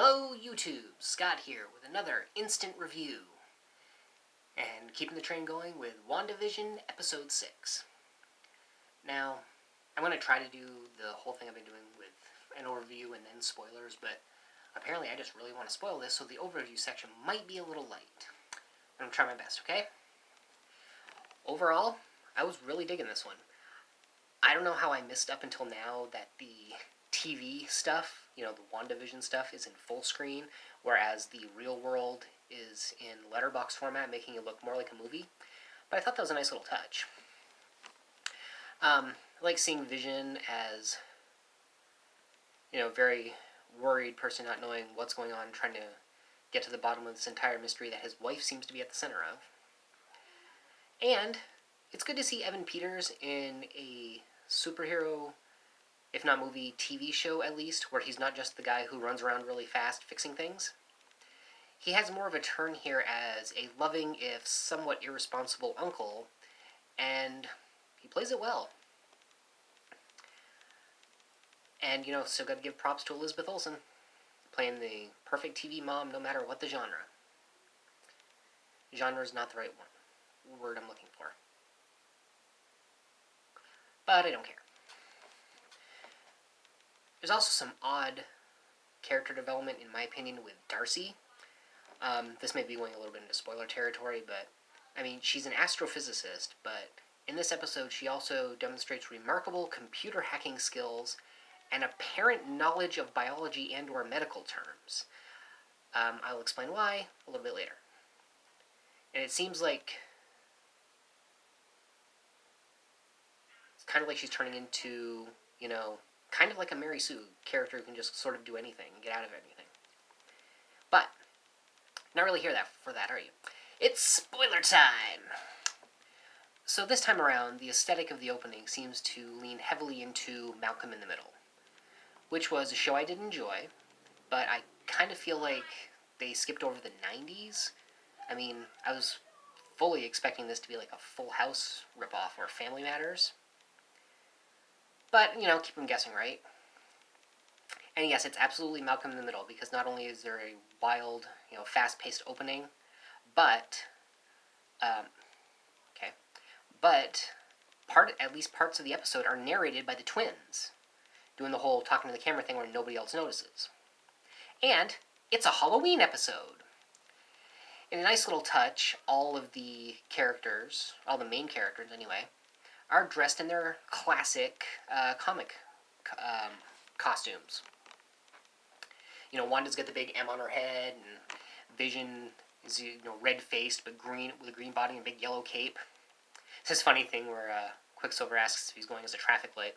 Hello YouTube, Scott here with another instant review. And keeping the train going with WandaVision Episode 6. Now, I'm going to try to do the whole thing I've been doing with an overview and then spoilers, but apparently I just really want to spoil this, so the overview section might be a little light. I'm going to try my best, okay? Overall, I was really digging this one. I don't know how I missed up until now that the TV stuff, the WandaVision stuff, is in full screen, whereas the real world is in letterbox format, making it look more like a movie. But I thought that was a nice little touch. I like seeing Vision as, very worried person not knowing what's going on, trying to get to the bottom of this entire mystery that his wife seems to be at the center of. And it's good to see Evan Peters in a superhero, if not movie, TV show at least, where he's not just the guy who runs around really fast fixing things. He has more of a turn here as a loving, if somewhat irresponsible uncle, and he plays it well. And, still gotta give props to Elizabeth Olsen, playing the perfect TV mom no matter what the genre. Genre is not the right word I'm looking for. But I don't care. There's also some odd character development, in my opinion, with Darcy. This may be going a little bit into spoiler territory, but, she's an astrophysicist, but in this episode she also demonstrates remarkable computer hacking skills and apparent knowledge of biology and or medical terms. I'll explain why a little bit later. And it seems like it's kind of like she's turning into, kind of like a Mary Sue character who can just sort of do anything and get out of anything. But, not really here for that, are you? It's spoiler time! So this time around, the aesthetic of the opening seems to lean heavily into Malcolm in the Middle, which was a show I did enjoy, but I kind of feel like they skipped over the 90s. I was fully expecting this to be like a Full House ripoff or Family Matters. But, keep them guessing, right? And yes, it's absolutely Malcolm in the Middle, because not only is there a wild, fast-paced opening, but, at least parts of the episode are narrated by the twins, doing the whole talking to the camera thing where nobody else notices. And it's a Halloween episode. In a nice little touch, all the main characters anyway, are dressed in their classic comic costumes. Wanda's got the big M on her head, and Vision is red-faced but green with a green body and a big yellow cape. It's this funny thing where Quicksilver asks if he's going as a traffic light,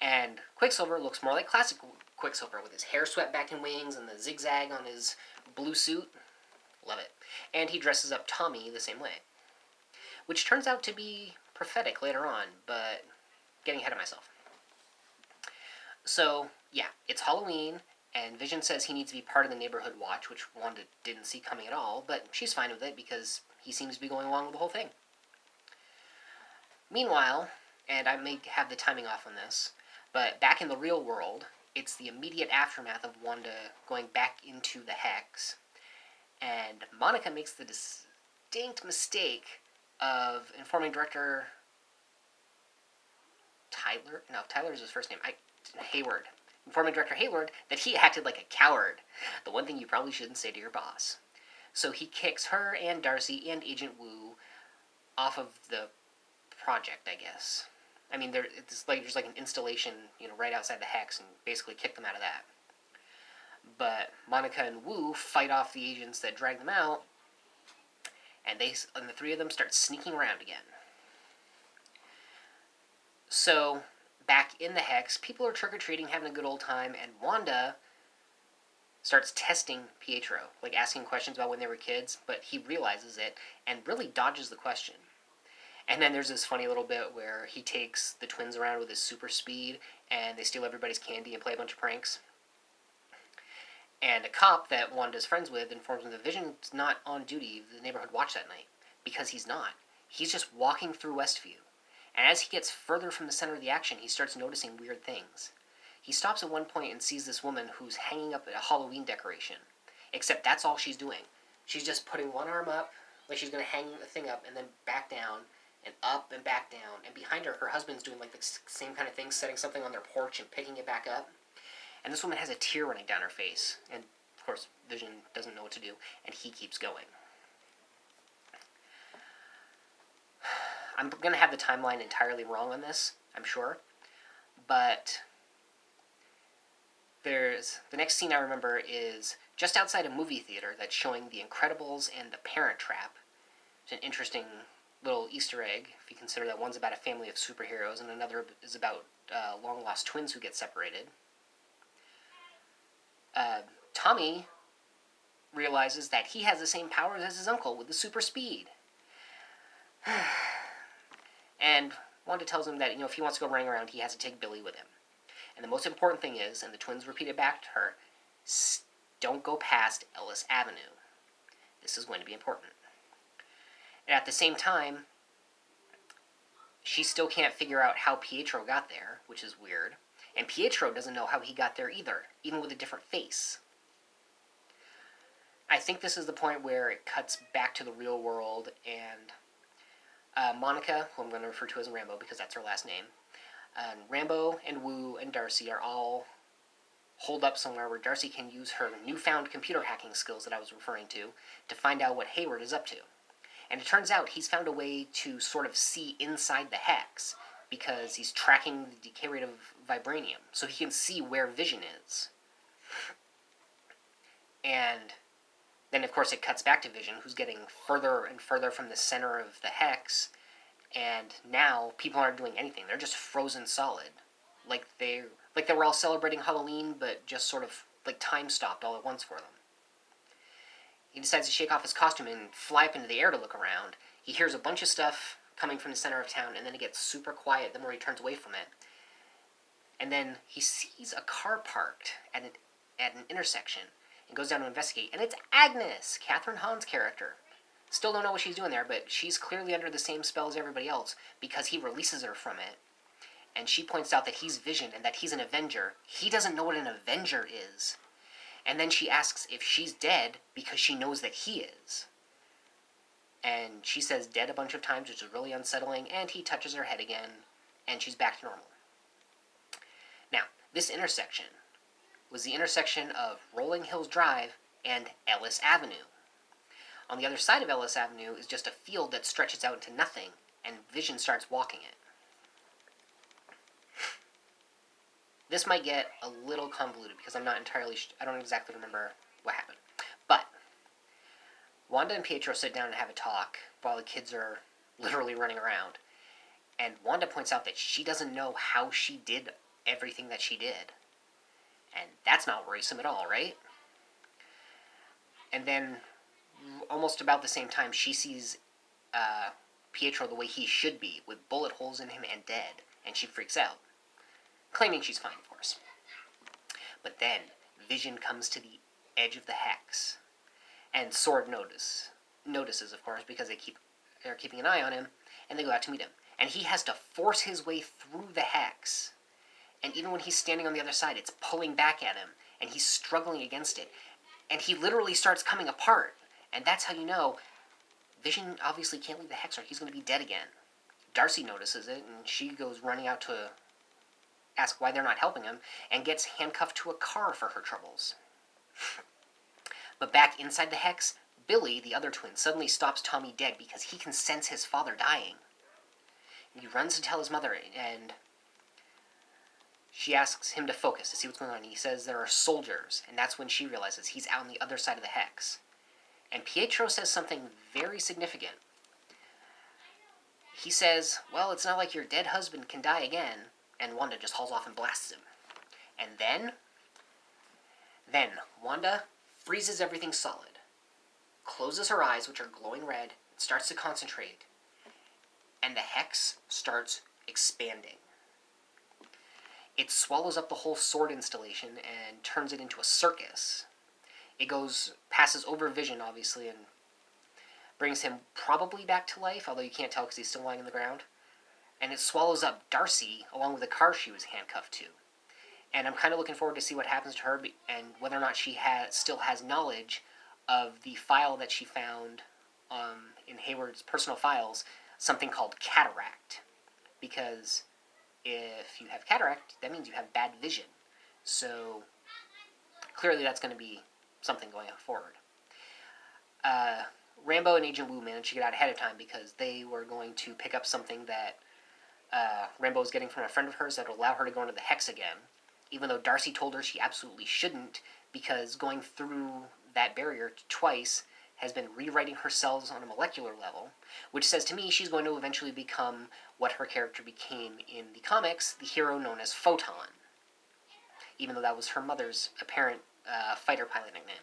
and Quicksilver looks more like classic Quicksilver with his hair swept back in wings and the zigzag on his blue suit. Love it. And he dresses up Tommy the same way, which turns out to be prophetic later on, but getting ahead of myself. So, yeah, it's Halloween, and Vision says he needs to be part of the neighborhood watch, which Wanda didn't see coming at all, but she's fine with it because he seems to be going along with the whole thing. Meanwhile, and I may have the timing off on this, but back in the real world, it's the immediate aftermath of Wanda going back into the Hex, and Monica makes the distinct mistake of informing director Tyler's his first name, Hayward. Informing director Hayward that he acted like a coward. The one thing you probably shouldn't say to your boss. So he kicks her and Darcy and Agent Wu off of the project, I guess. There's like an installation, right outside the Hex, and basically kick them out of that. But Monica and Wu fight off the agents that drag them out, and the three of them start sneaking around again. So, back in the Hex, people are trick-or-treating, having a good old time, and Wanda starts testing Pietro, like asking questions about when they were kids, but he realizes it and really dodges the question. And then there's this funny little bit where he takes the twins around with his super speed, and they steal everybody's candy and play a bunch of pranks. And a cop that Wanda's friends with informs him that Vision's not on duty the neighborhood watch that night, because he's not. He's just walking through Westview. And as he gets further from the center of the action, he starts noticing weird things. he stops at one point and sees this woman who's hanging up a Halloween decoration. Except that's all she's doing. She's just putting one arm up, like she's going to hang the thing up, and then back down, and up and back down. And behind her, her husband's doing like the same kind of thing, setting something on their porch and picking it back up. And this woman has a tear running down her face. And, of course, Vision doesn't know what to do, and he keeps going. I'm going to have the timeline entirely wrong on this, I'm sure. But there's the next scene I remember is just outside a movie theater that's showing The Incredibles and The Parent Trap. It's an interesting little Easter egg, if you consider that one's about a family of superheroes and another is about long-lost twins who get separated. Tommy realizes that he has the same powers as his uncle with the super speed. And Wanda tells him that, if he wants to go running around, he has to take Billy with him. And the most important thing is, and the twins repeat it back to her, don't go past Ellis Avenue. This is going to be important. And at the same time, she still can't figure out how Pietro got there, which is weird. And Pietro doesn't know how he got there either, even with a different face. I think this is the point where it cuts back to the real world, and Monica, who I'm going to refer to as Rambo because that's her last name, Rambo and Wu and Darcy are all holed up somewhere where Darcy can use her newfound computer hacking skills that I was referring to find out what Hayward is up to. And it turns out he's found a way to sort of see inside the hex because he's tracking the decay rate of vibranium, so he can see where Vision is. And then, of course, it cuts back to Vision, who's getting further and further from the center of the hex, and now people aren't doing anything. They're just frozen solid. Like they were all celebrating Halloween, but just sort of, like, time stopped all at once for them. He decides to shake off his costume and fly up into the air to look around. He hears a bunch of stuff coming from the center of town, and then it gets super quiet the more he turns away from it. And then he sees a car parked at an intersection and goes down to investigate. And it's Agnes, Catherine Hahn's character. Still don't know what she's doing there, but she's clearly under the same spell as everybody else because he releases her from it. And she points out that he's Vision and that he's an Avenger. He doesn't know what an Avenger is. And then she asks if she's dead because she knows that he is. And she says dead a bunch of times, which is really unsettling, and he touches her head again, and she's back to normal. Now, this intersection was the intersection of Rolling Hills Drive and Ellis Avenue. On the other side of Ellis Avenue is just a field that stretches out into nothing, and Vision starts walking it. This might get a little convoluted because I'm not entirely I don't exactly remember what happened. But Wanda and Pietro sit down and have a talk while the kids are literally running around. And Wanda points out that she doesn't know how she did everything that she did. And that's not worrisome at all, right? And then, almost about the same time, she sees Pietro the way he should be, with bullet holes in him and dead. And she freaks out, claiming she's fine, of course. But then, Vision comes to the edge of the hex. And Sword notices, of course, because they're keeping an eye on him, and they go out to meet him. And he has to force his way through the hex. And even when he's standing on the other side, it's pulling back at him, and he's struggling against it. And he literally starts coming apart. And that's how you know Vision obviously can't leave the hex or he's going to be dead again. Darcy notices it, and she goes running out to ask why they're not helping him, and gets handcuffed to a car for her troubles. But back inside the hex, Billy, the other twin, suddenly stops Tommy dead because he can sense his father dying. He runs to tell his mother, and she asks him to focus to see what's going on. He says there are soldiers, and that's when she realizes he's out on the other side of the hex. And Pietro says something very significant. He says, well, it's not like your dead husband can die again, and Wanda just hauls off and blasts him. And then Wanda freezes everything solid, closes her eyes, which are glowing red, and starts to concentrate, and the hex starts expanding. It swallows up the whole sword installation and turns it into a circus. It passes over Vision, obviously, and brings him probably back to life, although you can't tell because he's still lying on the ground. And it swallows up Darcy, along with the car she was handcuffed to. And I'm kind of looking forward to see what happens to her and whether or not she still has knowledge of the file that she found in Hayward's personal files, something called cataract. Because if you have cataract, that means you have bad vision. So clearly that's going to be something going forward. Rambo and Agent Wu managed to get out ahead of time because they were going to pick up something that Rambo was getting from a friend of hers that would allow her to go into the Hex again, even though Darcy told her she absolutely shouldn't, because going through that barrier twice has been rewriting her cells on a molecular level, which says to me she's going to eventually become what her character became in the comics, the hero known as Photon, even though that was her mother's apparent fighter pilot nickname.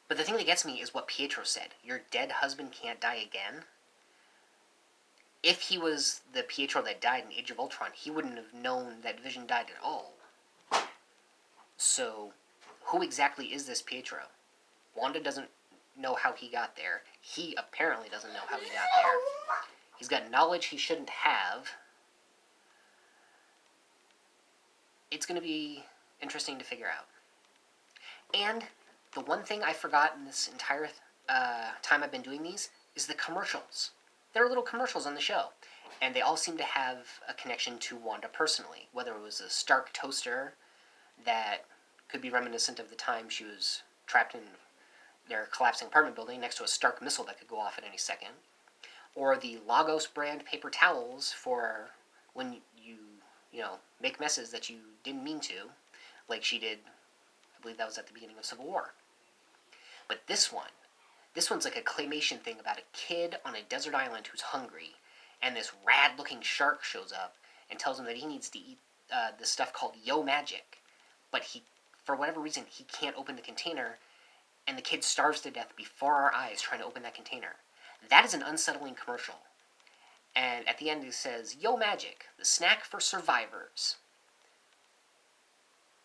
But the thing that gets me is what Pietro said. Your dead husband can't die again? If he was the Pietro that died in Age of Ultron, he wouldn't have known that Vision died at all. So, who exactly is this Pietro? Wanda doesn't know how he got there. He apparently doesn't know how he got there. He's got knowledge he shouldn't have. It's going to be interesting to figure out. And the one thing I forgot in this entire time I've been doing these is the commercials. There are little commercials on the show, and they all seem to have a connection to Wanda personally, whether it was a Stark toaster that could be reminiscent of the time she was trapped in their collapsing apartment building next to a Stark missile that could go off at any second, or the Lagos brand paper towels for when you make messes that you didn't mean to, like she did, I believe that was at the beginning of Civil War. But this one's like a claymation thing about a kid on a desert island who's hungry, and this rad-looking shark shows up and tells him that he needs to eat this stuff called Yo Magic, but for whatever reason, he can't open the container, and the kid starves to death before our eyes trying to open that container. That is an unsettling commercial. And at the end it says, Yo Magic, the snack for survivors.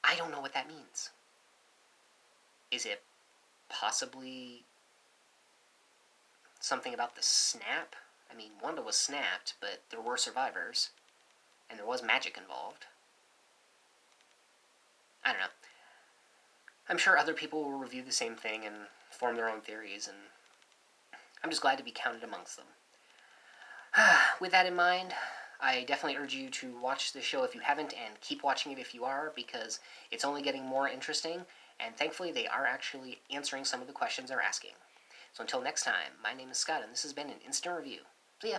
I don't know what that means. Is it possibly something about the snap? I mean, Wanda was snapped, but there were survivors, and there was magic involved. I don't know. I'm sure other people will review the same thing and form their own theories, and I'm just glad to be counted amongst them. With that in mind, I definitely urge you to watch this show if you haven't, and keep watching it if you are, because it's only getting more interesting, and thankfully they are actually answering some of the questions they're asking. So until next time, my name is Scott, and this has been an Instant Review. See ya!